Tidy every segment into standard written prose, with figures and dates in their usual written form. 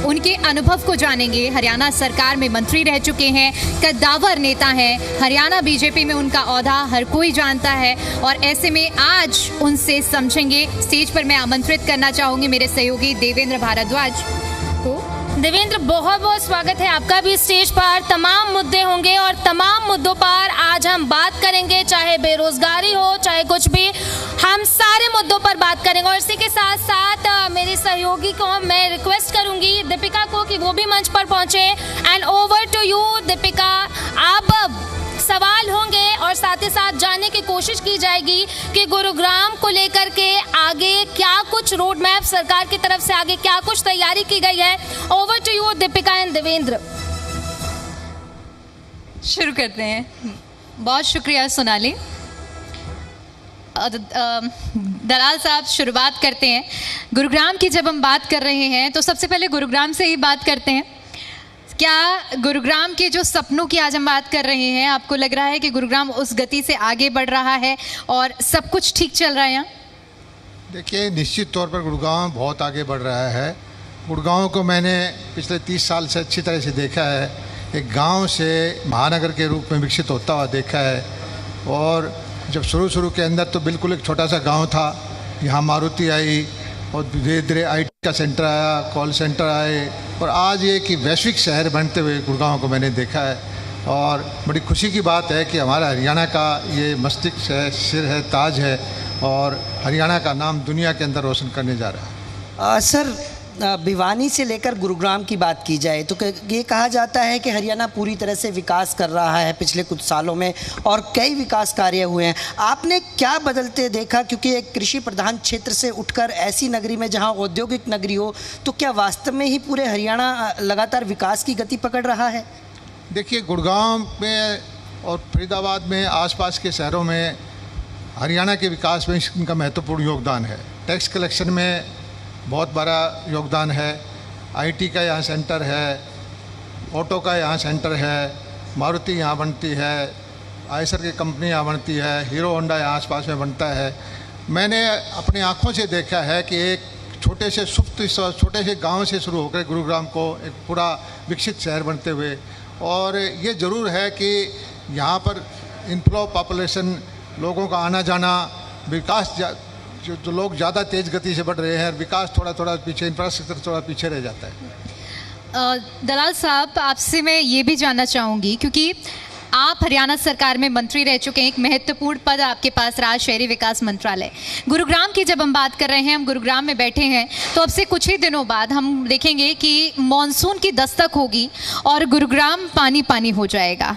उनके अनुभव को जानेंगे। हरियाणा सरकार में मंत्री रह चुके हैं, कद्दावर नेता हैं, हरियाणा बीजेपी में उनका ओहदा हर कोई जानता है और ऐसे में आज उनसे समझेंगे। स्टेज पर मैं आमंत्रित करना चाहूँगी मेरे सहयोगी देवेंद्र भारद्वाज को। देवेंद्र, बहुत बहुत स्वागत है आपका भी स्टेज पर। तमाम मुद्दे होंगे और तमाम मुद्दों पर आज हम बात करेंगे, चाहे बेरोजगारी हो चाहे कुछ भी, हम सारे मुद्दों पर बात करेंगे। और इसी के साथ साथ मेरे सहयोगी को मैं रिक्वेस्ट करूंगी दीपिका को कि वो भी मंच पर पहुंचे। And over to you Deepika, आप सवाल होंगे और साथ ही साथ जानने की कोशिश की जाएगी कि गुरुग्राम को लेकर के आगे क्या कुछ रोड मैप सरकार की तरफ से आगे क्या कुछ तैयारी की गई है। Over to you Deepika and Devendra. शुरू करते हैं। बहुत शुक्रिया सोनाली। दलाल साहब, शुरुआत करते हैं। गुरुग्राम की जब हम बात कर रहे हैं तो सबसे पहले गुरुग्राम से ही बात करते हैं। क्या गुरुग्राम के जो सपनों की आज हम बात कर रहे हैं, आपको लग रहा है कि गुरुग्राम उस गति से आगे बढ़ रहा है और सब कुछ ठीक चल रहा है यहाँ? देखिए, निश्चित तौर पर गुड़गांव बहुत आगे बढ़ रहा है। गुड़गांव को मैंने पिछले 30 साल से अच्छी तरह से देखा है। एक गांव से महानगर के रूप में विकसित होता हुआ देखा है। और जब शुरू के अंदर तो बिल्कुल एक छोटा सा गांव था, यहाँ मारुति आई और धीरे धीरे IT का सेंटर आया, कॉल सेंटर आए और आज ये कि वैश्विक शहर बनते हुए गुड़गांव को मैंने देखा है। और बड़ी खुशी की बात है कि हमारा हरियाणा का ये मस्तिष्क है, सिर है, ताज है और हरियाणा का नाम दुनिया के अंदर रोशन करने जा रहा है। सर, भिवानी से लेकर गुरुग्राम की बात की जाए तो ये कहा जाता है कि हरियाणा पूरी तरह से विकास कर रहा है पिछले कुछ सालों में और कई विकास कार्य हुए हैं। आपने क्या बदलते देखा, क्योंकि एक कृषि प्रधान क्षेत्र से उठकर ऐसी नगरी में जहां औद्योगिक नगरी हो, तो क्या वास्तव में ही पूरे हरियाणा लगातार विकास की गति पकड़ रहा है? देखिए, गुड़गांव में और फरीदाबाद में आसपास के शहरों में हरियाणा के विकास में इनका महत्वपूर्ण योगदान है। टैक्स कलेक्शन में बहुत बड़ा योगदान है। IT का यहाँ सेंटर है, ऑटो का यहाँ सेंटर है, मारुति यहाँ बनती है, आयसर की कंपनी यहाँ बनती है, हीरो होंडा यहाँ आसपास में बनता है। मैंने अपनी आँखों से देखा है कि एक छोटे से गांव से शुरू होकर गुरुग्राम को एक पूरा विकसित शहर बनते हुए, और ये ज़रूर है कि यहाँ पर इनफ्लो पॉपुलेशन, लोगों का आना जाना, विकास जो लोग ज़्यादा तेज़ गति से बढ़ रहे हैं, विकास थोड़ा पीछे, इंफ्रास्ट्रक्चर थोड़ा पीछे रह जाता है। दलाल साहब, आपसे मैं ये भी जानना चाहूँगी, क्योंकि आप हरियाणा सरकार में मंत्री रह चुके हैं, एक महत्वपूर्ण पद आपके पास रहा, शहरी विकास मंत्रालय। गुरुग्राम की जब हम बात कर रहे हैं, हम गुरुग्राम में बैठे हैं, तो अब से कुछ ही दिनों बाद हम देखेंगे कि मॉनसून की दस्तक होगी और गुरुग्राम पानी पानी हो जाएगा।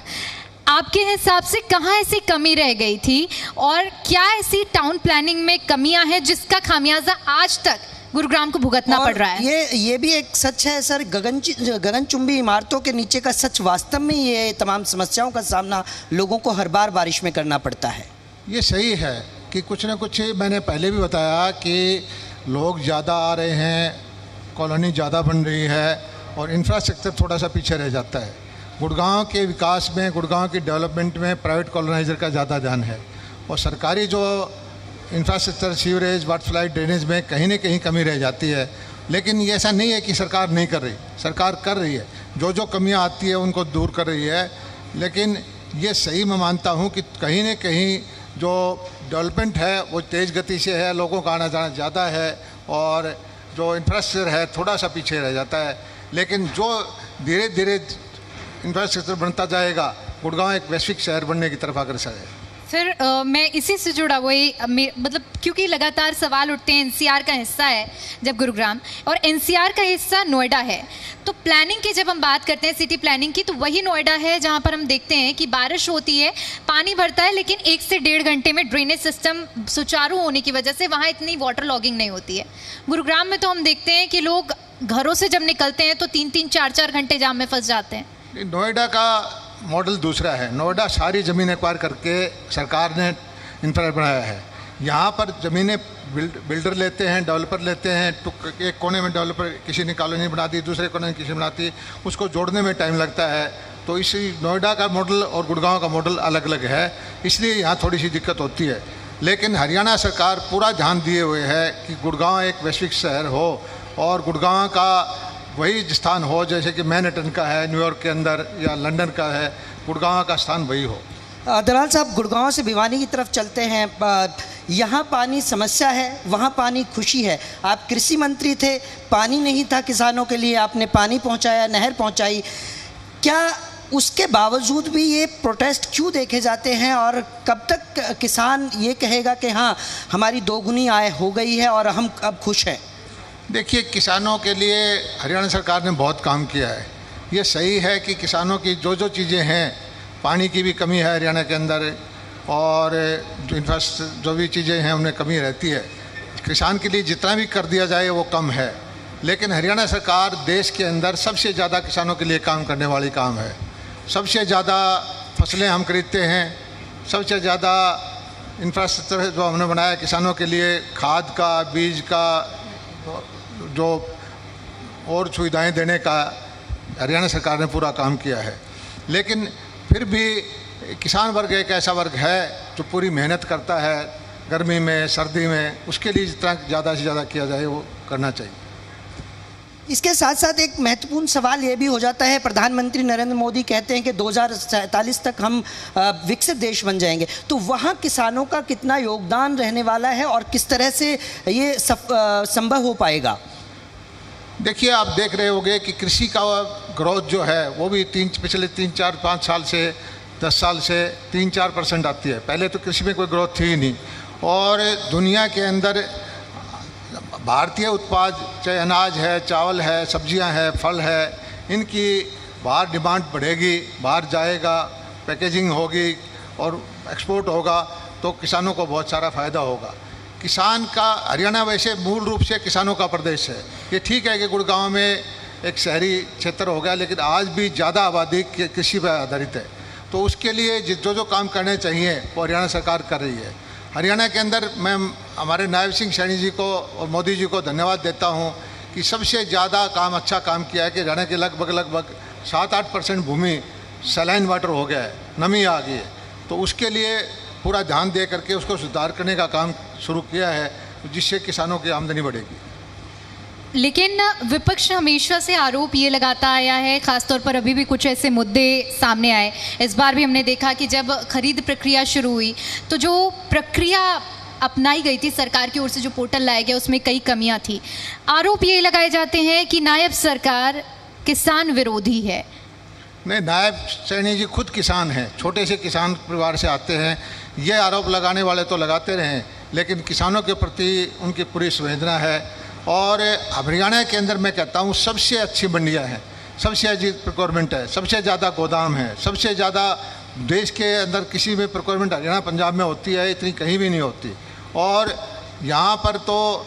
आपके हिसाब से कहाँ ऐसी कमी रह गई थी और क्या ऐसी टाउन प्लानिंग में कमियां हैं जिसका खामियाजा आज तक गुरुग्राम को भुगतना पड़ रहा है? ये भी एक सच है सर, गगनचुंबी इमारतों के नीचे का सच। वास्तव में ये तमाम समस्याओं का सामना लोगों को हर बार बारिश में करना पड़ता है। ये सही है कि कुछ ना कुछ, मैंने पहले भी बताया कि लोग ज़्यादा आ रहे हैं, कॉलोनी ज़्यादा बन रही है और इंफ्रास्ट्रक्चर थोड़ा सा पीछे रह जाता है। गुड़गांव के विकास में, गुड़गांव की डेवलपमेंट में प्राइवेट कॉलोनाइजर का ज़्यादा ध्यान है और सरकारी जो infrastructure, sewerage, water supply, drainage में कहीं ना कहीं कमी रह जाती है। लेकिन ये ऐसा नहीं है कि सरकार नहीं कर रही, सरकार कर रही है, जो कमियां आती है उनको दूर कर रही है। लेकिन ये सही मैं मानता हूँ कि कहीं ना कहीं जो डेवलपमेंट है वो तेज़ गति से है, लोगों का आना जाना ज़्यादा है और जो इंफ्रास्ट्रक्चर है थोड़ा सा पीछे रह जाता है। लेकिन जो धीरे धीरे इंफ्रास्ट्रक्चर बनता जाएगा, गुड़गांव एक वैश्विक शहर बनने की तरफ अग्रसर है। फिर मैं इसी से जुड़ा वही मतलब, क्योंकि लगातार सवाल उठते हैं, NCR का हिस्सा है जब गुरुग्राम और NCR का हिस्सा नोएडा है, तो प्लानिंग की जब हम बात करते हैं सिटी प्लानिंग की, तो वही नोएडा है जहां पर हम देखते हैं कि बारिश होती है, पानी भरता है, लेकिन 1 से 1.5 घंटे में ड्रेनेज सिस्टम सुचारू होने की वजह से वहाँ इतनी वाटर लॉगिंग नहीं होती है। गुरुग्राम में तो हम देखते हैं कि लोग घरों से जब निकलते हैं तो 3-3, 4-4 घंटे जाम में फंस जाते हैं। नोएडा का मॉडल दूसरा है। नोएडा सारी ज़मीन एक्वायर करके सरकार ने इंफ्रा बनाया है। यहाँ पर ज़मीनें बिल्डर लेते हैं, डेवलपर लेते हैं, एक कोने में डेवलपर किसी ने कॉलोनी बना दी, दूसरे कोने में किसी ने बनाती, उसको जोड़ने में टाइम लगता है। तो इसी नोएडा का मॉडल और गुड़गांव का मॉडल अलग अलग है, इसलिए यहाँ थोड़ी सी दिक्कत होती है। लेकिन हरियाणा सरकार पूरा ध्यान दिए हुए है कि गुड़गांव एक वैश्विक शहर हो और गुड़गांव का वही स्थान हो जैसे कि मैनहट्टन का है न्यूयॉर्क के अंदर, या लंदन का है, गुड़गांव का स्थान वही हो। दलाल साहब, गुड़गांव से भिवानी की तरफ चलते हैं। यहाँ पानी समस्या है, वहाँ पानी खुशी है। आप कृषि मंत्री थे, पानी नहीं था किसानों के लिए, आपने पानी पहुँचाया, नहर पहुँचाई। क्या उसके बावजूद भी ये प्रोटेस्ट क्यों देखे जाते हैं, और कब तक किसान ये कहेगा कि हाँ हमारी दोगुनी आय हो गई है और हम अब खुश हैं? देखिए, किसानों के लिए हरियाणा सरकार ने बहुत काम किया है। ये सही है कि किसानों की जो जो चीज़ें हैं, पानी की भी कमी है हरियाणा के अंदर, और जो इंफ्रास्ट्रक्चर जो भी चीज़ें हैं उनमें कमी रहती है। किसान के लिए जितना भी कर दिया जाए वो कम है, लेकिन हरियाणा सरकार देश के अंदर सबसे ज़्यादा किसानों के लिए काम करने वाली काम है। सबसे ज़्यादा फसलें हम खरीदते हैं, सबसे ज़्यादा इंफ्रास्ट्रक्चर जो हमने बनाया किसानों के लिए, खाद का, बीज का, जो और सुविधाएं देने का हरियाणा सरकार ने पूरा काम किया है। लेकिन फिर भी किसान वर्ग एक ऐसा वर्ग है जो पूरी मेहनत करता है गर्मी में, सर्दी में, उसके लिए जितना ज़्यादा से ज़्यादा किया जाए वो करना चाहिए। इसके साथ साथ एक महत्वपूर्ण सवाल ये भी हो जाता है, प्रधानमंत्री नरेंद्र मोदी कहते हैं कि 2047 तक हम विकसित देश बन जाएंगे, तो वहाँ किसानों का कितना योगदान रहने वाला है और किस तरह से ये संभव हो पाएगा? देखिए, आप देख रहे होंगे कि कृषि का ग्रोथ जो है वो भी पिछले 3-4-5 साल से 10 साल से 3-4% आती है। पहले तो कृषि में कोई ग्रोथ थी ही नहीं, और दुनिया के अंदर भारतीय उत्पाद, चाहे अनाज है, चावल है, सब्जियां हैं, फल है, इनकी बाहर डिमांड बढ़ेगी, बाहर जाएगा, पैकेजिंग होगी और एक्सपोर्ट होगा, तो किसानों को बहुत सारा फ़ायदा होगा। किसान का हरियाणा वैसे मूल रूप से किसानों का प्रदेश है। ये ठीक है कि गुड़गांव में एक शहरी क्षेत्र हो गया, लेकिन आज भी ज़्यादा आबादी कृषि पर आधारित है। तो उसके लिए जो जो काम करने चाहिए वो हरियाणा सरकार कर रही है। हरियाणा के अंदर मैं हमारे नायब सिंह सैनी जी को और मोदी जी को धन्यवाद देता हूँ कि सबसे ज़्यादा अच्छा काम किया है कि हरियाणा के लगभग 7-8% भूमि सलाइन वाटर हो गया है, नमी आ गई है। तो उसके लिए पूरा ध्यान दे करके उसको सुधार करने का काम शुरू किया है, जिससे किसानों की आमदनी बढ़ेगी। लेकिन विपक्ष हमेशा से आरोप ये लगाता आया है, खासतौर पर अभी भी कुछ ऐसे मुद्दे सामने आए। इस बार भी हमने देखा कि जब खरीद प्रक्रिया शुरू हुई तो जो प्रक्रिया अपनाई गई थी सरकार की ओर से, जो पोर्टल लाया गया, उसमें कई कमियां थी। आरोप ये लगाए जाते हैं कि नायब सरकार किसान विरोधी है। नहीं, नायब सैनी जी खुद किसान हैं, छोटे से किसान परिवार से आते हैं। ये आरोप लगाने वाले तो लगाते रहे, लेकिन किसानों के प्रति उनकी पूरी संवेदना है। और हरियाणा के अंदर मैं कहता हूँ सबसे अच्छी मंडियाँ हैं, सबसे अच्छी प्रोक्योरमेंट है, सबसे ज़्यादा गोदाम है, सबसे ज़्यादा देश के अंदर किसी में प्रोक्योरमेंट हरियाणा पंजाब में होती है, इतनी कहीं भी नहीं होती। और यहाँ पर तो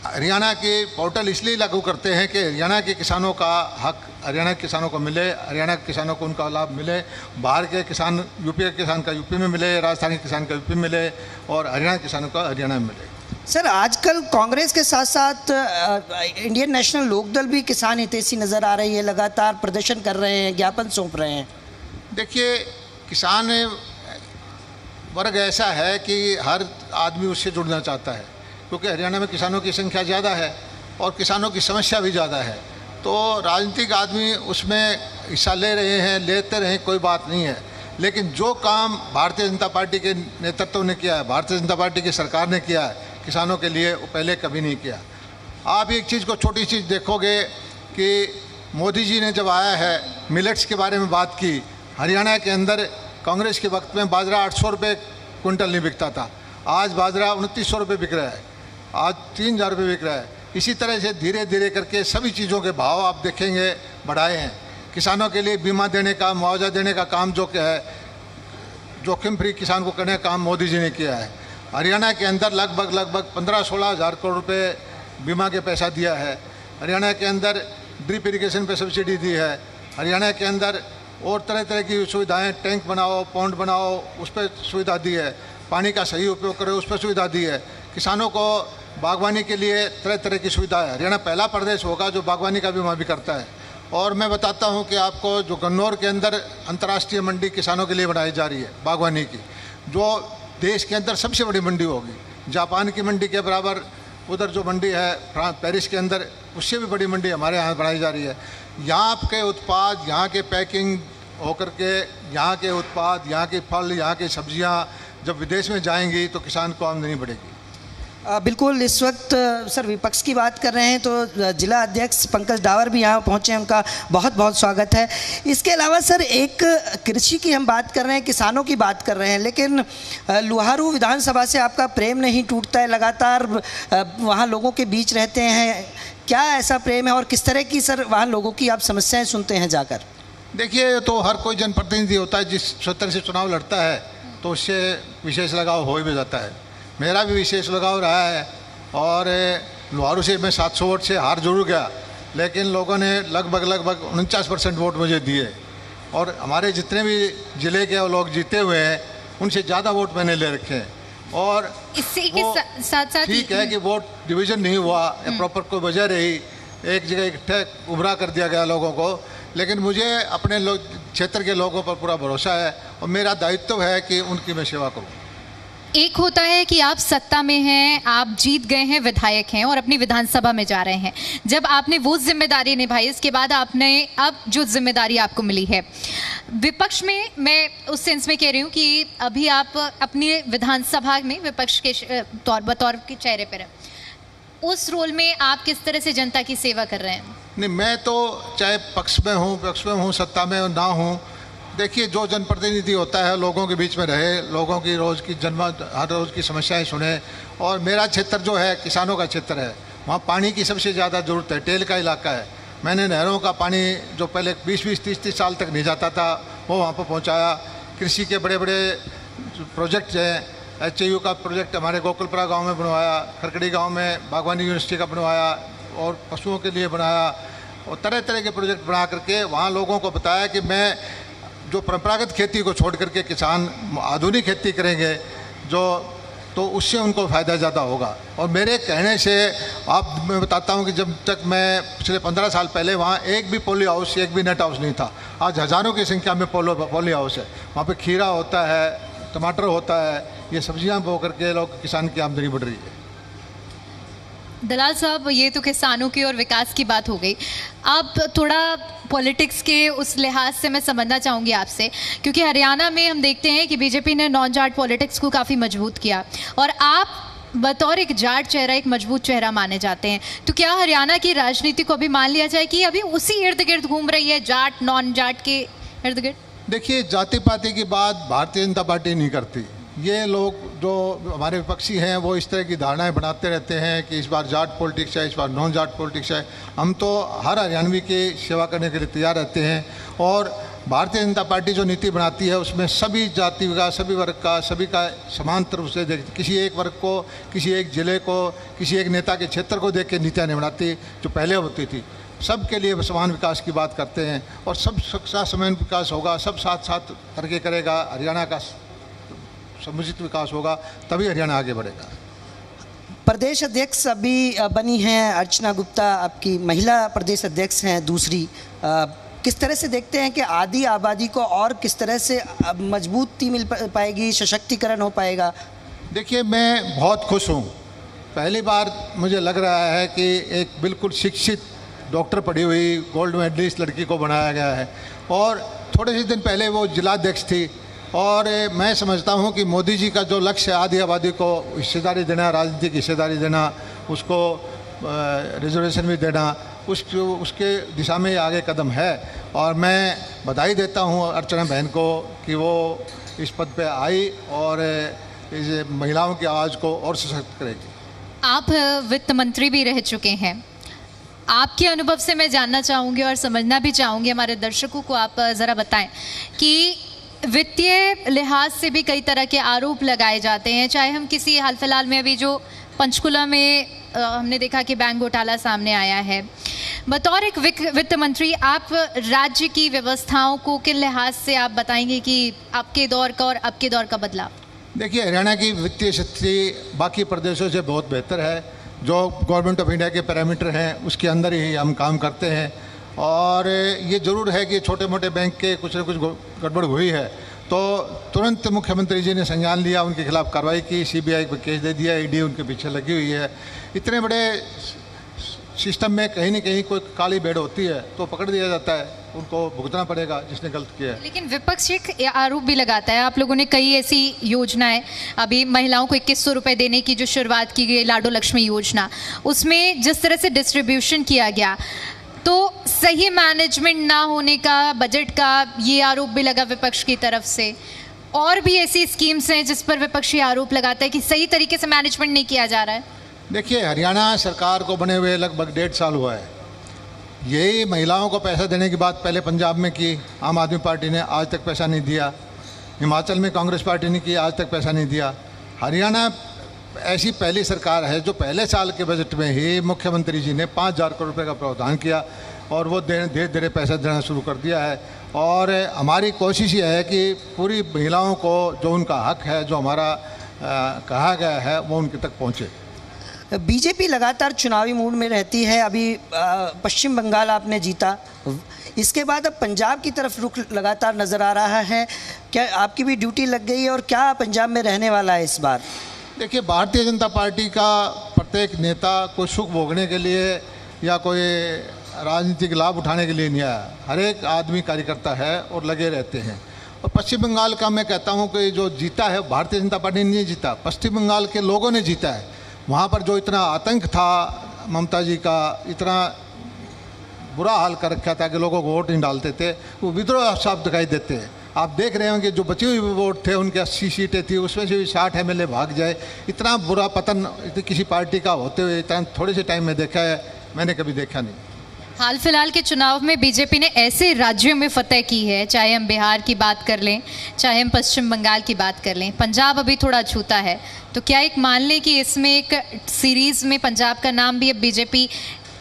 हरियाणा के पोर्टल इसलिए लागू करते हैं कि हरियाणा के किसानों का हक हरियाणा के किसानों को मिले, हरियाणा के किसानों को उनका लाभ मिले, बाहर के किसान, यूपी के किसान का यूपी में मिले, राजस्थान के किसान का यूपी में मिले, और हरियाणा के किसानों का हरियाणा में मिले। सर, आजकल कांग्रेस के साथ साथ इंडियन नेशनल लोकदल भी किसान हितैषी नज़र आ रही है, लगातार प्रदर्शन कर रहे हैं, ज्ञापन सौंप रहे हैं। देखिए, किसान वर्ग ऐसा है कि हर आदमी उससे जुड़ना चाहता है, क्योंकि हरियाणा में किसानों की संख्या ज़्यादा है और किसानों की समस्या भी ज़्यादा है। तो राजनीतिक आदमी उसमें हिस्सा ले रहे हैं, लेते रहें, कोई बात नहीं है। लेकिन जो काम भारतीय जनता पार्टी के नेतृत्व ने किया है, भारतीय जनता पार्टी की सरकार ने किया है किसानों के लिए, वो पहले कभी नहीं किया। आप एक चीज़ को, छोटी चीज़ देखोगे कि मोदी जी ने जब आया है, मिलेट्स के बारे में बात की। हरियाणा के अंदर कांग्रेस के वक्त में बाजरा 800 रुपये क्विंटल नहीं बिकता था, आज बाजरा 2900 रुपये बिक रहा है, आज 3000 रुपये बिक रहा है। इसी तरह से धीरे धीरे करके सभी चीज़ों के भाव आप देखेंगे बढ़ाए हैं। किसानों के लिए बीमा देने का, मुआवजा देने का काम जो क्या है, जोखिम फ्री किसान को करने का काम मोदी जी ने किया है। हरियाणा के अंदर लगभग 15-16 हज़ार करोड़ रुपये बीमा के पैसा दिया है। हरियाणा के अंदर ड्रिप इरिगेशन पे सब्सिडी दी है। हरियाणा के अंदर और तरह तरह की सुविधाएं, टैंक बनाओ, पॉन्ड बनाओ, उस पर सुविधा दी है। पानी का सही उपयोग करो, उस पर सुविधा दी है। किसानों को बागवानी के लिए तरह तरह की सुविधा है। हरियाणा पहला प्रदेश होगा जो बागवानी का बीमा भी करता है। और मैं बताता हूं कि आपको, जो गन्नौर के अंदर अंतर्राष्ट्रीय मंडी किसानों के लिए बनाई जा रही है बागवानी की, जो देश के अंदर सबसे बड़ी मंडी होगी, जापान की मंडी के बराबर। उधर जो मंडी है पेरिस के अंदर उससे भी बड़ी मंडी हमारे यहाँ बनाई जा रही है। यहाँ के उत्पाद, यहाँ के पैकिंग होकर के यहाँ के उत्पाद, यहाँ के फल, यहाँ की सब्जियाँ जब विदेश में जाएंगी तो किसान को आमदनी बढ़ेगी। बिल्कुल। इस वक्त सर विपक्ष की बात कर रहे हैं तो जिला अध्यक्ष पंकज डावर भी यहाँ पहुँचे हैं, उनका बहुत बहुत स्वागत है। इसके अलावा सर एक कृषि की हम बात कर रहे हैं, किसानों की बात कर रहे हैं, लेकिन लुहारू विधानसभा से आपका प्रेम नहीं टूटता है, लगातार वहाँ लोगों के बीच रहते हैं। क्या ऐसा प्रेम है और किस तरह की सर वहाँ लोगों की आप समस्याएँ सुनते हैं जाकर? देखिए, तो हर कोई जनप्रतिनिधि होता है, जिस क्षेत्र से चुनाव लड़ता है तो उससे विशेष लगाव हो भी जाता है। मेरा भी विशेष लगाव रहा है और लोहारू से मैं 700 वोट से हार जरूर गया, लेकिन लोगों ने लगभग 49% वोट मुझे दिए और हमारे जितने भी ज़िले के लोग जीते हुए हैं उनसे ज़्यादा वोट मैंने ले रखे हैं। और इसी के साथ ठीक है कि वोट डिवीज़न नहीं हुआ या प्रॉपर कोई वजह रही, एक जगह इकट्ठे उभरा कर दिया गया लोगों को, लेकिन मुझे अपने क्षेत्र के लोगों पर पूरा भरोसा है और मेरा दायित्व है कि उनकी मैं सेवा करूँ। एक होता है कि आप सत्ता में हैं, आप जीत गए हैं, विधायक हैं और अपनी विधानसभा में जा रहे हैं। जब आपने वो जिम्मेदारी निभाई, इसके बाद आपने अब जो जिम्मेदारी आपको मिली है विपक्ष में, मैं उस सेंस में कह रही हूँ कि अभी आप अपनी विधानसभा में विपक्ष के बतौर के चेहरे पर हैं, उस रोल में आप किस तरह से जनता की सेवा कर रहे हैं? नहीं, मैं तो चाहे पक्ष में हूँ, सत्ता में ना हूँ, देखिए जो जनप्रतिनिधि होता है लोगों के बीच में रहे, लोगों की हर रोज़ की समस्याएं सुने। और मेरा क्षेत्र जो है किसानों का क्षेत्र है, वहाँ पानी की सबसे ज़्यादा ज़रूरत है, टेल का इलाका है। मैंने नहरों का पानी जो पहले 20-20, 30-30 साल तक नहीं जाता था वो वहाँ पर पहुँचाया। कृषि के बड़े बड़े प्रोजेक्ट हैं, HAU का प्रोजेक्ट हमारे गोकुलपुरा गाँव में बनवाया, खरकड़ी गाँव में बागवानी यूनिवर्सिटी का बनवाया और पशुओं के लिए बनाया और तरह तरह के प्रोजेक्ट बना करके वहाँ लोगों को बताया कि मैं जो परंपरागत खेती को छोड़ करके किसान आधुनिक खेती करेंगे तो उससे उनको फ़ायदा ज़्यादा होगा। और मेरे कहने से मैं बताता हूँ कि जब तक मैं पिछले 15 साल पहले वहाँ एक भी पोली हाउस, एक भी नेट हाउस नहीं था, आज हज़ारों की संख्या में पोली हाउस है। वहाँ पे खीरा होता है, टमाटर होता है, ये सब्जियाँ बो करके लोग किसान की आमदनी बढ़ रही है। दलाल साहब, ये तो किसानों की और विकास की बात हो गई। अब थोड़ा पॉलिटिक्स के उस लिहाज से मैं समझना चाहूँगी आपसे, क्योंकि हरियाणा में हम देखते हैं कि बीजेपी ने नॉन जाट पॉलिटिक्स को काफ़ी मजबूत किया और आप बतौर एक जाट चेहरा, एक मजबूत चेहरा माने जाते हैं। तो क्या हरियाणा की राजनीति को अभी मान लिया जाए कि अभी उसी इर्द गिर्द घूम रही है, जाट नॉन जाट के इर्द गिर्द? देखिए, जाति पाति की बात भारतीय जनता पार्टी नहीं करती। ये लोग जो हमारे विपक्षी हैं वो इस तरह की धारणाएं बनाते रहते हैं कि इस बार जाट पॉलिटिक्स है, इस बार नॉन जाट पॉलिटिक्स है। हम तो हर हरियाणवी की सेवा करने के लिए तैयार रहते हैं और भारतीय जनता पार्टी जो नीति बनाती है उसमें सभी जाति का, सभी वर्ग का, सभी का समान रूप से देख, किसी एक वर्ग को, किसी एक ज़िले को, किसी एक नेता के क्षेत्र को देख के नीतियाँ नहीं बनाती जो पहले होती थी। सबके लिए समान विकास की बात करते हैं और सबका समान विकास होगा, सब साथ साथ तरक्की करेगा, हरियाणा का समुचित विकास होगा, तभी हरियाणा आगे बढ़ेगा। प्रदेश अध्यक्ष अभी बनी हैं अर्चना गुप्ता, आपकी महिला प्रदेश अध्यक्ष हैं दूसरी। किस तरह से देखते हैं कि आदि आबादी को और किस तरह से मजबूती मिल पाएगी, सशक्तिकरण हो पाएगा? देखिए, मैं बहुत खुश हूँ। पहली बार मुझे लग रहा है कि एक बिल्कुल शिक्षित, डॉक्टर पढ़ी हुई, गोल्ड मेडलिस्ट लड़की को बनाया गया है और थोड़े ही दिन पहले वो जिलाध्यक्ष थी। और मैं समझता हूँ कि मोदी जी का जो लक्ष्य है आदि आबादी को हिस्सेदारी देना, राजनीतिक हिस्सेदारी देना, उसको रिजर्वेशन भी देना, उसके दिशा में आगे कदम है। और मैं बधाई देता हूँ अर्चना बहन को कि वो इस पद पे आई और इस महिलाओं की आवाज़ को और सशक्त करेगी। आप वित्त मंत्री भी रह चुके हैं, आपके अनुभव से मैं जानना चाहूँगी और समझना भी चाहूँगी, हमारे दर्शकों को आप ज़रा बताएं कि वित्तीय लिहाज से भी कई तरह के आरोप लगाए जाते हैं। चाहे हम किसी हाल फिलहाल में अभी जो पंचकुला में हमने देखा कि बैंक घोटाला सामने आया है, बतौर एक वित्त मंत्री आप राज्य की व्यवस्थाओं को किन लिहाज से आप बताएंगे कि आपके दौर का और अब के दौर का बदलाव? देखिए, हरियाणा की वित्तीय स्थिति बाकी प्रदेशों से बहुत बेहतर है। जो गवर्नमेंट ऑफ इंडिया के पैरामीटर हैं उसके अंदर ही हम काम करते हैं और ये ज़रूर है कि छोटे मोटे बैंक के कुछ न कुछ गड़बड़ हुई है तो तुरंत मुख्यमंत्री जी ने संज्ञान लिया, उनके खिलाफ कार्रवाई की, CBI को केस दे दिया, ED उनके पीछे लगी हुई है। इतने बड़े सिस्टम में कहीं ना कहीं कोई काली भेड़ होती है तो पकड़ दिया जाता है, उनको भुगतना पड़ेगा जिसने गलत किया है। लेकिन विपक्ष एक आरोप भी लगाता है, आप लोगों ने कई ऐसी योजनाएं, अभी महिलाओं को 2100 रुपए देने की जो शुरुआत की गई लाडो लक्ष्मी योजना, उसमें जिस तरह से डिस्ट्रीब्यूशन किया गया तो सही मैनेजमेंट ना होने का, बजट का ये आरोप भी लगा विपक्ष की तरफ से। और भी ऐसी स्कीम्स हैं जिस पर विपक्ष ये आरोप लगाता है कि सही तरीके से मैनेजमेंट नहीं किया जा रहा है। देखिए, हरियाणा सरकार को बने हुए लगभग 1.5 साल हुआ है। यही महिलाओं को पैसा देने की बात पहले पंजाब में की, आम आदमी पार्टी ने, आज तक पैसा नहीं दिया। हिमाचल में कांग्रेस पार्टी ने की, आज तक पैसा नहीं दिया। हरियाणा ऐसी पहली सरकार है जो पहले साल के बजट में ही मुख्यमंत्री जी ने 5000 करोड़ रुपए का प्रावधान किया और वो धीरे धीरे पैसा देना शुरू कर दिया है। और हमारी कोशिश ये है कि पूरी महिलाओं को जो उनका हक है, जो हमारा कहा गया है, वो उनके तक पहुँचे। बीजेपी लगातार चुनावी मूड में रहती है। अभी पश्चिम बंगाल आपने जीता, इसके बाद अब पंजाब की तरफ रुख लगातार नज़र आ रहा है। क्या आपकी भी ड्यूटी लग गई है और क्या पंजाब में रहने वाला है इस बार? देखिए, भारतीय जनता पार्टी का प्रत्येक नेता कोई सुख भोगने के लिए या कोई राजनीतिक लाभ उठाने के लिए नहीं आया। हर एक आदमी कार्यकर्ता है और लगे रहते हैं। और पश्चिम बंगाल का मैं कहता हूँ कि जो जीता है भारतीय जनता पार्टी ने नहीं जीता, पश्चिम बंगाल के लोगों ने जीता है। वहाँ पर जो इतना आतंक था ममता जी का, इतना बुरा हाल कर रखा था कि लोगों को वोट नहीं डालते थे, वो विद्रोह साफ दिखाई देते हैं। आप देख रहे होंगे जो बची हुई वोट थे, उनके 80 सीटें थी, उसमें से भी 60 MLA भाग जाए। इतना बुरा पतन किसी पार्टी का होते हुए इतना थोड़े से टाइम में देखा है, मैंने कभी देखा नहीं। हाल फिलहाल के चुनाव में बीजेपी ने ऐसे राज्यों में फतह की है, चाहे हम बिहार की बात कर लें, चाहे हम पश्चिम बंगाल की बात कर लें, पंजाब अभी थोड़ा छूता है, तो क्या एक मान लें कि इसमें एक सीरीज़ में पंजाब का नाम भी अब बीजेपी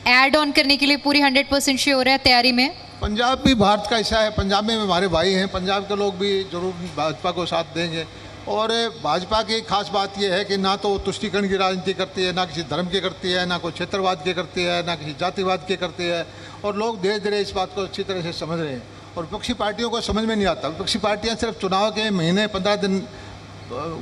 ऐड ऑन करने के लिए पूरी 100% श्योर है, तैयारी में? पंजाब भी भारत का हिस्सा है, पंजाब में हमारे भाई हैं, पंजाब के लोग भी जरूर भाजपा को साथ देंगे। और भाजपा की खास बात यह है कि ना तो वो तुष्टीकरण की राजनीति करती है, ना किसी धर्म की करती है, ना कोई क्षेत्रवाद की करती है, ना किसी जातिवाद की करती है। और लोग धीरे धीरे इस बात को अच्छी तरह से समझ रहे हैं और विपक्षी पार्टियों को समझ में नहीं आता। विपक्षी पार्टियाँ सिर्फ चुनाव के महीने 15 दिन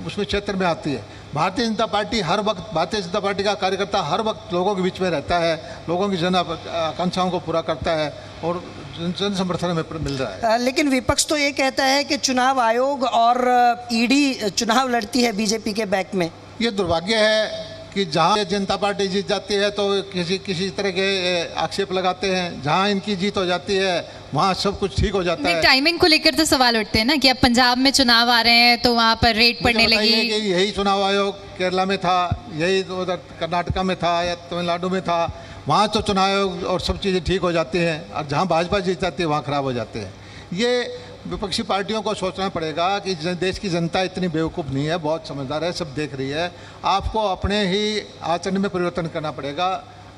उसमें क्षेत्र में आती है। भारतीय जनता पार्टी हर वक्त, भारतीय जनता पार्टी का कार्यकर्ता हर वक्त लोगों के बीच में रहता है, लोगों की जन आकांक्षाओं को पूरा करता है और जन समर्थन में मिल रहा है। लेकिन विपक्ष तो ये कहता है कि चुनाव आयोग और ईडी चुनाव लड़ती है बीजेपी के बैक में। ये दुर्भाग्य है कि जहाँ जनता पार्टी जीत जाती है तो किसी तरह के आक्षेप लगाते हैं, जहाँ इनकी जीत हो जाती है वहाँ सब कुछ ठीक हो जाता है। टाइमिंग को लेकर तो सवाल उठते हैं ना कि अब पंजाब में चुनाव आ रहे हैं तो वहाँ पर रेट पड़ने लगी। कि यही चुनाव आयोग केरला में था, यही उधर कर्नाटका में था या तमिलनाडु में था, वहाँ तो चुनाव आयोग और सब चीज़ें ठीक हो जाती हैं और जहाँ भाजपा जीत जाती है वहाँ खराब हो जाते हैं। ये विपक्षी पार्टियों को सोचना पड़ेगा कि देश की जनता इतनी बेवकूफ़ नहीं है, बहुत समझदार है, सब देख रही है। आपको अपने ही आचरण में परिवर्तन करना पड़ेगा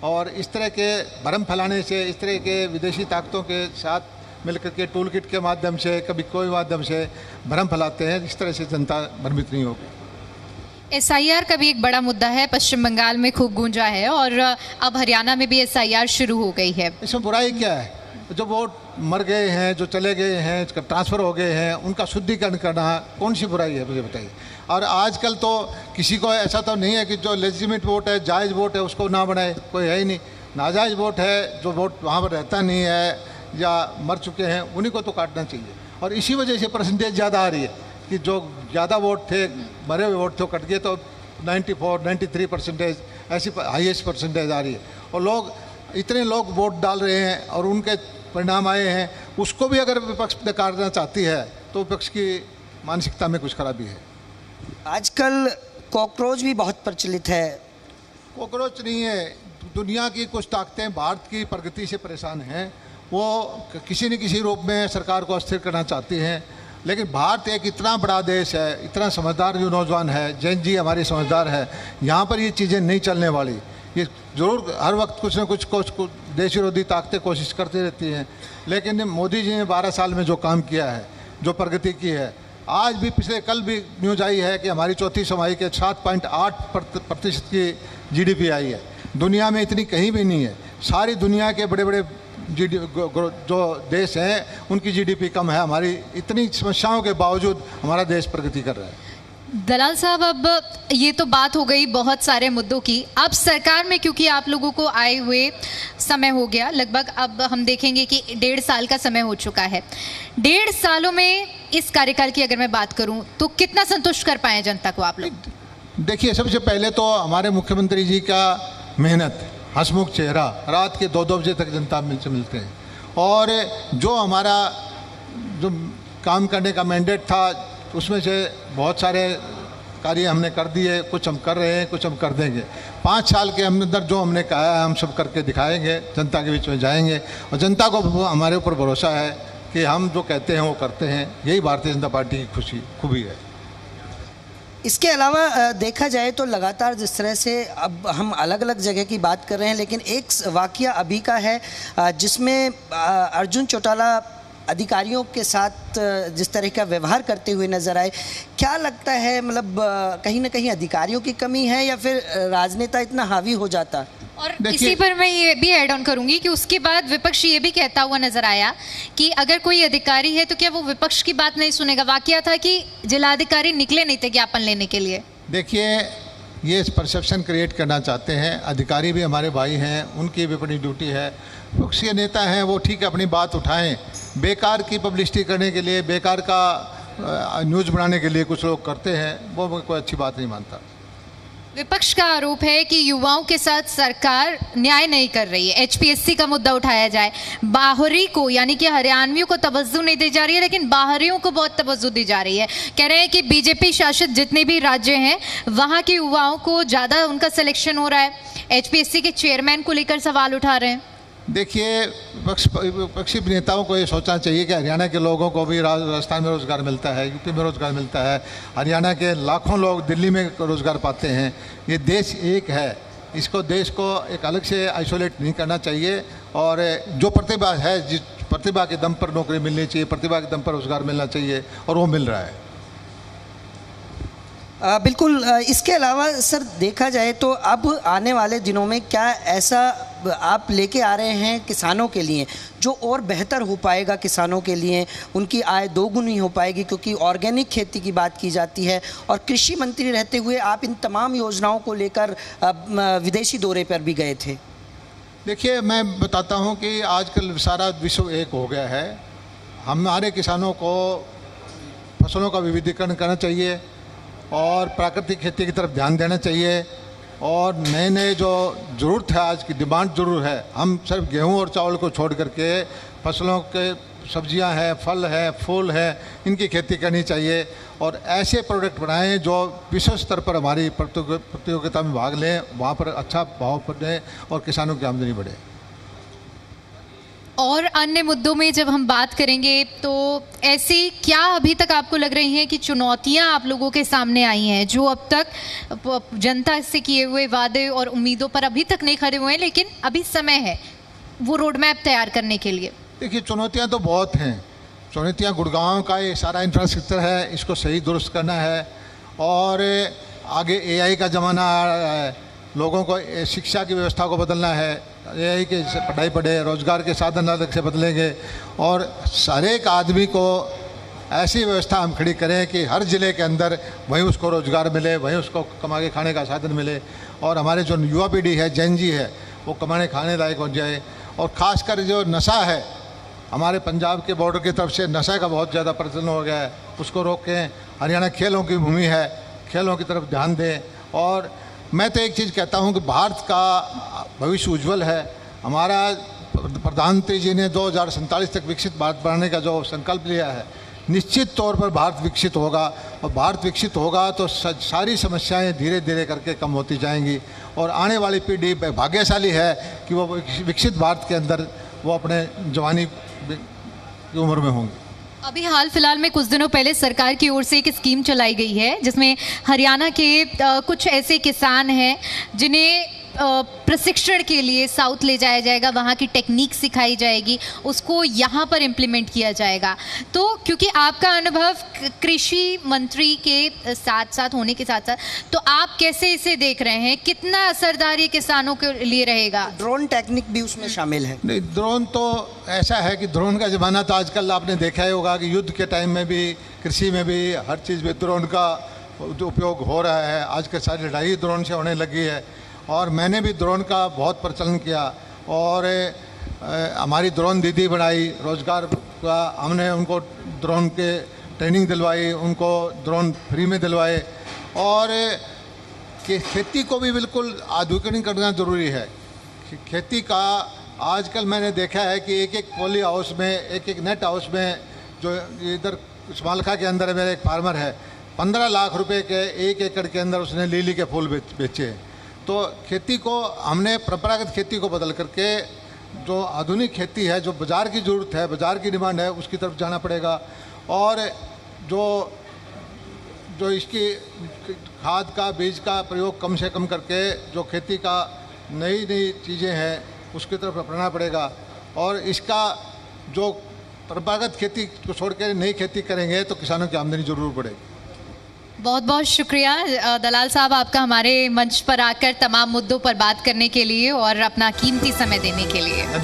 और इस तरह के भ्रम फैलाने से, इस तरह के विदेशी ताकतों के साथ मिलकर के टूल किट के माध्यम से, कभी कोई माध्यम से भ्रम फैलाते हैं, इस तरह से जनता भ्रमित नहीं होगी। SIR का भी एक बड़ा मुद्दा है, पश्चिम बंगाल में खूब गूंजा है और अब हरियाणा में भी SIR शुरू हो गई है। इसमें बुराई क्या है? जो वोट मर गए हैं, जो चले गए हैं, ट्रांसफ़र हो गए हैं, उनका शुद्धिकरण करना कौन सी बुराई है, मुझे बताइए। और आजकल तो किसी को ऐसा तो नहीं है कि जो लेजिटिमेट वोट है, जायज़ वोट है, उसको ना बनाए, कोई है ही नहीं। नाजायज़ वोट है, जो वोट वहाँ पर रहता नहीं है या मर चुके हैं, उन्हीं को तो काटना चाहिए। और इसी वजह से परसेंटेज ज़्यादा आ रही है कि जो ज़्यादा वोट थे, मरे हुए वोट थे, कट गए, तो 94-93% ऐसी हाईएस्ट परसेंटेज आ रही है। और लोग, इतने लोग वोट डाल रहे हैं और उनके परिणाम आए हैं, उसको भी अगर विपक्ष नकारना चाहती है तो विपक्ष की मानसिकता में कुछ खराबी है। आजकल कॉकरोच भी बहुत प्रचलित है। कॉकरोच नहीं है, दुनिया की कुछ ताकतें भारत की प्रगति से परेशान हैं, वो किसी न किसी रूप में सरकार को अस्थिर करना चाहती हैं। लेकिन भारत एक इतना बड़ा देश है, इतना समझदार जो नौजवान है, जैन जी हमारी समझदार है, यहाँ पर ये चीज़ें नहीं चलने वाली। ये ज़रूर हर वक्त कुछ न कुछ देश विरोधी ताकतें कोशिश करती रहती हैं, लेकिन मोदी जी ने 12 साल में जो काम किया है, जो प्रगति की है, आज भी पिछले कल भी न्यूज़ आई है कि हमारी चौथी छमाही के 7.8% की GDP आई है। दुनिया में इतनी कहीं भी नहीं है। सारी दुनिया के बड़े बड़े जो देश हैं उनकी GDP कम है, हमारी इतनी समस्याओं के बावजूद हमारा देश प्रगति कर रहा है। दलाल साहब, अब ये तो बात हो गई बहुत सारे मुद्दों की। अब सरकार में क्योंकि आप लोगों को आए हुए समय हो गया लगभग, अब हम देखेंगे कि 1.5 साल का समय हो चुका है। 1.5 सालों में इस कार्यकाल की अगर मैं बात करूं तो कितना संतुष्ट कर पाए जनता को आप लोग? देखिए, सबसे पहले तो हमारे मुख्यमंत्री जी का मेहनत, हंसमुख चेहरा, रात के 2-2 बजे तक जनता से मिलते हैं, और जो हमारा जो काम करने का मैंडेट था उसमें से बहुत सारे कार्य हमने कर दिए, कुछ हम कर रहे हैं, कुछ हम कर देंगे। 5 साल के अंदर जो हमने कहा है हम सब करके दिखाएंगे, जनता के बीच में जाएंगे, और जनता को हमारे ऊपर भरोसा है कि हम जो कहते हैं वो करते हैं। यही भारतीय जनता पार्टी की खूबी है। इसके अलावा देखा जाए तो लगातार जिस तरह से अब हम अलग अलग जगह की बात कर रहे हैं, लेकिन एक वाकया अभी का है जिसमें अर्जुन चौटाला अधिकारियों के साथ जिस तरह का व्यवहार करते हुए नजर आए। क्या लगता है, मतलब कहीं ना कहीं अधिकारियों की कमी है या फिर राजनेता इतना हावी हो जाता? और इसी पर मैं ये भी ऐड ऑन करूंगी कि उसके बाद विपक्ष ये भी कहता हुआ नजर आया कि अगर कोई अधिकारी है तो क्या वो विपक्ष की बात नहीं सुनेगा। वाकया था कि जिलाधिकारी निकले नहीं थे ज्ञापन लेने के लिए। देखिए, ये परसेप्शन क्रिएट करना चाहते हैं। अधिकारी भी हमारे भाई हैं, उनकी भी अपनी ड्यूटी है। विपक्षी नेता हैं वो ठीक है अपनी बात उठाएं, बेकार की पब्लिसिटी करने के लिए, बेकार का न्यूज़ बनाने के लिए कुछ लोग करते हैं, वो कोई अच्छी बात नहीं मानता। विपक्ष का आरोप है कि युवाओं के साथ सरकार न्याय नहीं कर रही है। एचपीएससी का मुद्दा उठाया जाए, बाहरी को यानी कि हरियाणवियों को तवज्जो नहीं दी जा रही है, लेकिन बाहरियों को बहुत तवज्जो दी जा रही है। कह रहे हैं कि बीजेपी शासित जितने भी राज्य हैं वहाँ के युवाओं को ज़्यादा उनका सिलेक्शन हो रहा है। एचपीएससी के चेयरमैन को लेकर सवाल उठा रहे हैं। देखिए, विपक्षी नेताओं को ये सोचना चाहिए कि हरियाणा के लोगों को भी राजस्थान में रोज़गार मिलता है, यूपी में रोज़गार मिलता है, हरियाणा के लाखों लोग दिल्ली में रोज़गार पाते हैं। ये देश एक है, इसको देश को एक अलग से आइसोलेट नहीं करना चाहिए, और जो प्रतिभा है, जिस प्रतिभा के दम पर नौकरी मिलनी चाहिए, प्रतिभा के दम पर रोज़गार मिलना चाहिए, और वो मिल रहा है। बिल्कुल। इसके अलावा सर देखा जाए तो अब आने वाले दिनों में क्या ऐसा आप लेके आ रहे हैं किसानों के लिए जो और बेहतर हो पाएगा? किसानों के लिए उनकी आय दोगुनी हो पाएगी, क्योंकि ऑर्गेनिक खेती की बात की जाती है, और कृषि मंत्री रहते हुए आप इन तमाम योजनाओं को लेकर विदेशी दौरे पर भी गए थे। देखिए, मैं बताता हूँ कि आजकल सारा विश्व एक हो गया है। हमारे किसानों को फसलों का विविधीकरण करना चाहिए और प्राकृतिक खेती की तरफ ध्यान देना चाहिए, और नए नए जो ज़रूरत है, आज की डिमांड ज़रूर है। हम सिर्फ गेहूं और चावल को छोड़ करके फसलों के सब्जियां हैं, फल हैं, फूल हैं, इनकी खेती करनी चाहिए, और ऐसे प्रोडक्ट बनाएं जो विश्व स्तर पर हमारी प्रतियोगिता में भाग लें, वहाँ पर अच्छा भाव पड़े और किसानों की आमदनी बढ़े। और अन्य मुद्दों में जब हम बात करेंगे तो ऐसी क्या अभी तक आपको लग रही हैं कि चुनौतियां आप लोगों के सामने आई हैं जो अब तक जनता से किए हुए वादे और उम्मीदों पर अभी तक नहीं खड़े हुए हैं, लेकिन अभी समय है वो रोड मैप तैयार करने के लिए? देखिए, चुनौतियां तो बहुत हैं। चुनौतियां गुड़गांव का ये सारा इंफ्रास्ट्रक्चर है, इसको सही दुरुस्त करना है, और आगे एआई का ज़माना आ रहा है, लोगों को शिक्षा की व्यवस्था को बदलना है, एआई के पढ़ाई पढ़े, रोज़गार के साधन अलग से बदलेंगे, और हर एक आदमी को ऐसी व्यवस्था हम खड़ी करें कि हर ज़िले के अंदर वहीं उसको रोज़गार मिले, वहीं उसको कमा के खाने का साधन मिले, और हमारे जो युवा पीढ़ी है, जेन जी है, वो कमाने खाने लायक हो जाए। और ख़ासकर जो नशा है, हमारे पंजाब के बॉर्डर की तरफ से नशा का बहुत ज़्यादा प्रचलन हो गया है, उसको रोकें। हरियाणा खेलों की भूमि है, खेलों की तरफ ध्यान दें। और मैं तो एक चीज़ कहता हूं कि भारत का भविष्य उज्जवल है। हमारा प्रधानमंत्री जी ने 2047 तक विकसित भारत बनाने का जो संकल्प लिया है, निश्चित तौर पर भारत विकसित होगा, और भारत विकसित होगा तो सारी समस्याएं धीरे धीरे करके कम होती जाएंगी, और आने वाली पीढ़ी भाग्यशाली है कि वो विकसित भारत के अंदर वो अपने जवानी की उम्र में होंगे। अभी हाल फिलहाल में कुछ दिनों पहले सरकार की ओर से एक स्कीम चलाई गई है जिसमें हरियाणा के कुछ ऐसे किसान हैं जिन्हें प्रशिक्षण के लिए साउथ ले जाया जाएगा, वहाँ की टेक्निक सिखाई जाएगी, उसको यहाँ पर इम्प्लीमेंट किया जाएगा। तो क्योंकि आपका अनुभव कृषि मंत्री के साथ साथ होने के साथ साथ, तो आप कैसे इसे देख रहे हैं? कितना असरदार ये किसानों के लिए रहेगा? ड्रोन टेक्निक भी उसमें शामिल है? नहीं, ड्रोन तो ऐसा है कि ड्रोन का ज़माना तो आजकल आपने देखा ही होगा कि युद्ध के टाइम में भी, कृषि में भी, हर चीज़ में ड्रोन का उपयोग हो रहा है। आज के सारी लड़ाई ड्रोन से होने लगी है और मैंने भी ड्रोन का बहुत प्रचलन किया और हमारी ड्रोन दीदी बनाई, रोज़गार का हमने उनको ड्रोन के ट्रेनिंग दिलवाई, उनको ड्रोन फ्री में दिलवाए और कि खेती को भी बिल्कुल आधुनिकीकरण करना ज़रूरी है। खेती का आजकल मैंने देखा है कि एक एक पॉली हाउस में, एक एक नेट हाउस में, जो इधर समालखा के अंदर मेरे एक फार्मर है, 15 लाख रुपए के 1 एकड़ के अंदर उसने लीली के फूल बेचे। तो खेती को हमने परंपरागत खेती को बदल करके जो आधुनिक खेती है, जो बाज़ार की ज़रूरत है, बाज़ार की डिमांड है, उसकी तरफ जाना पड़ेगा। और जो इसकी खाद का, बीज का प्रयोग कम से कम करके जो खेती का नई नई चीज़ें हैं उसकी तरफ अपनाना पड़ेगा। और इसका जो परंपरागत खेती को छोड़ के नई खेती करेंगे तो किसानों की आमदनी ज़रूर बढ़ेगी। बहुत बहुत शुक्रिया दलाल साहब आपका हमारे मंच पर आकर तमाम मुद्दों पर बात करने के लिए और अपना कीमती समय देने के लिए।